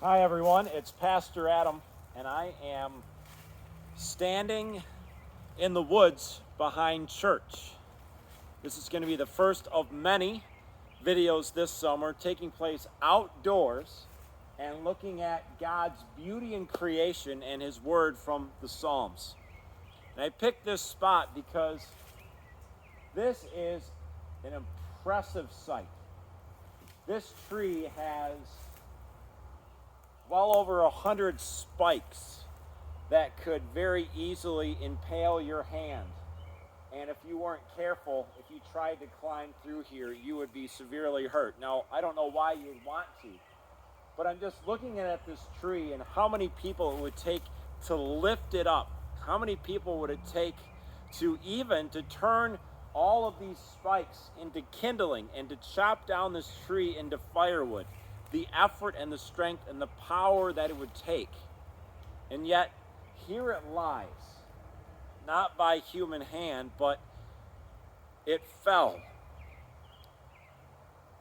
Hi everyone, it's Pastor Adam, and I am standing in the woods behind church. This is going to be the first of many videos this summer taking place outdoors and looking at God's beauty in creation and His Word from the Psalms. And I picked this spot because this is an impressive sight. This tree has well over 100 spikes that could very easily impale your hand. And if you weren't careful, if you tried to climb through here, you would be severely hurt. Now, I don't know why you'd want to, but I'm just looking at this tree and how many people it would take to lift it up. How many people would it take to turn all of these spikes into kindling and to chop down this tree into firewood? The effort and the strength and the power that it would take. And yet, here it lies, not by human hand, but it fell.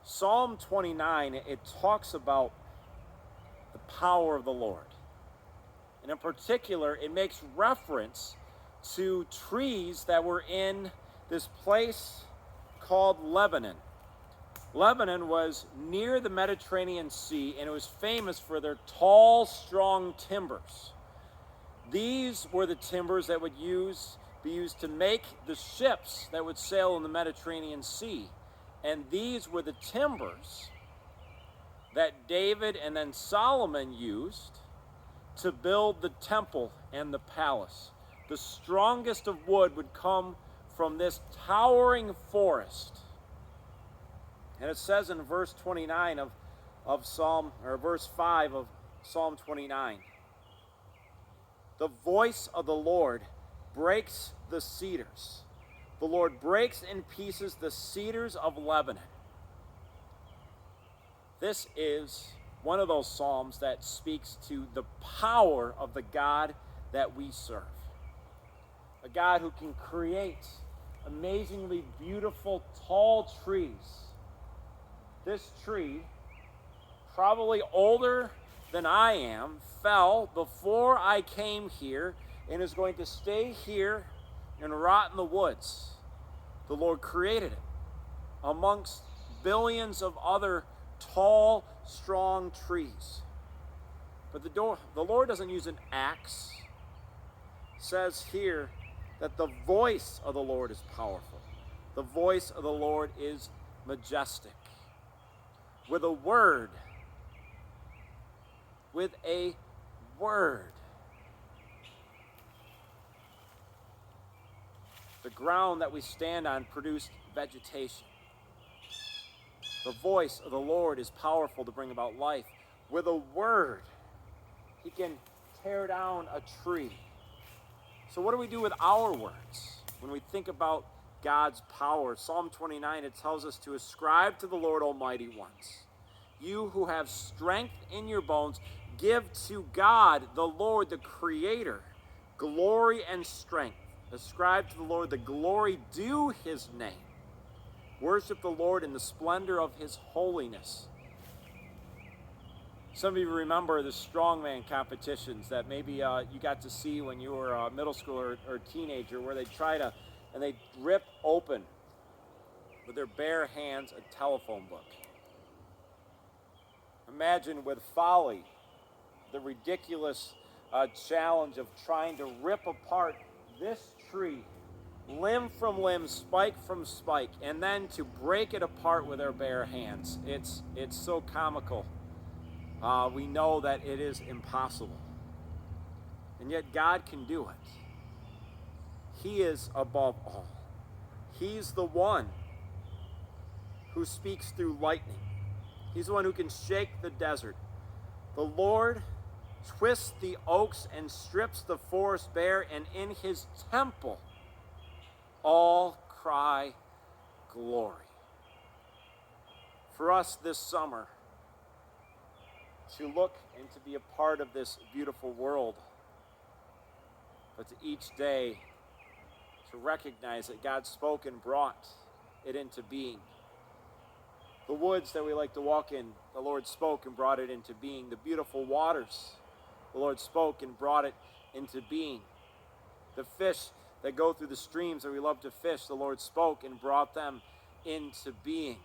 Psalm 29, it talks about the power of the Lord. And in particular, it makes reference to trees that were in this place called Lebanon. Lebanon was near the Mediterranean Sea, and it was famous for their tall, strong timbers. These were the timbers that would be used to make the ships that would sail in the Mediterranean Sea. And these were the timbers that David and then Solomon used to build the temple and the palace. The strongest of wood would come from this towering forest. And it says in verse 29 verse 5 of Psalm 29, the voice of the Lord breaks the cedars. The Lord breaks in pieces the cedars of Lebanon. This is one of those psalms that speaks to the power of the God that we serve. A God who can create amazingly beautiful, tall trees. This tree, probably older than I am, fell before I came here and is going to stay here and rot in the woods. The Lord created it amongst billions of other tall, strong trees. But the Lord doesn't use an axe. It says here that the voice of the Lord is powerful. The voice of the Lord is majestic. With a word, the ground that we stand on produced vegetation. The voice of the Lord is powerful to bring about life. With a word, He can tear down a tree. So what do we do with our words when we think about God's power? Psalm 29, it tells us to ascribe to the Lord almighty ones. You who have strength in your bones, give to God, the Lord, the Creator, glory and strength. Ascribe to the Lord the glory due His name. Worship the Lord in the splendor of His holiness. Some of you remember the strongman competitions that maybe you got to see when you were a middle schooler or teenager, where they they rip open with their bare hands a telephone book. Imagine with folly the ridiculous challenge of trying to rip apart this tree, limb from limb, spike from spike, and then to break it apart with their bare hands. It's so comical. We know that it is impossible. And yet God can do it. He is above all. He's the one who speaks through lightning. He's the one who can shake the desert. The Lord twists the oaks and strips the forest bare, and in His temple all cry glory. For us this summer, to look and to be a part of this beautiful world, but to each day to recognize that God spoke and brought it into being. The woods that we like to walk in, the Lord spoke and brought it into being. The beautiful waters, the Lord spoke and brought it into being. The fish that go through the streams that we love to fish, the Lord spoke and brought them into being.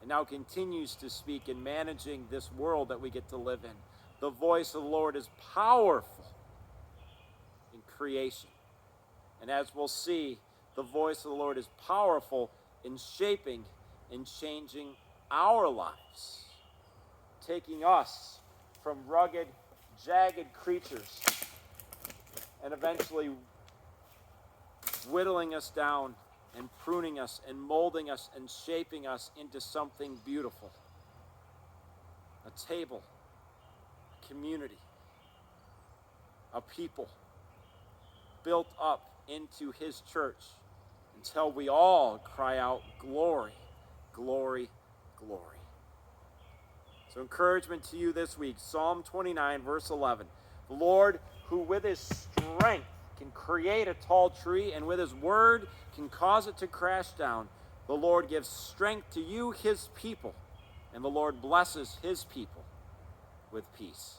And now continues to speak in managing this world that we get to live in. The voice of the Lord is powerful in creation. And as we'll see, the voice of the Lord is powerful in shaping and changing our lives, taking us from rugged, jagged creatures and eventually whittling us down and pruning us and molding us and shaping us into something beautiful. A table, a community, a people built up into his church until we all cry out, glory, glory, glory. So encouragement to you this week, Psalm 29, verse 11. The Lord, who with his strength can create a tall tree and with his word can cause it to crash down. The Lord gives strength to you, his people, and the Lord blesses his people with peace.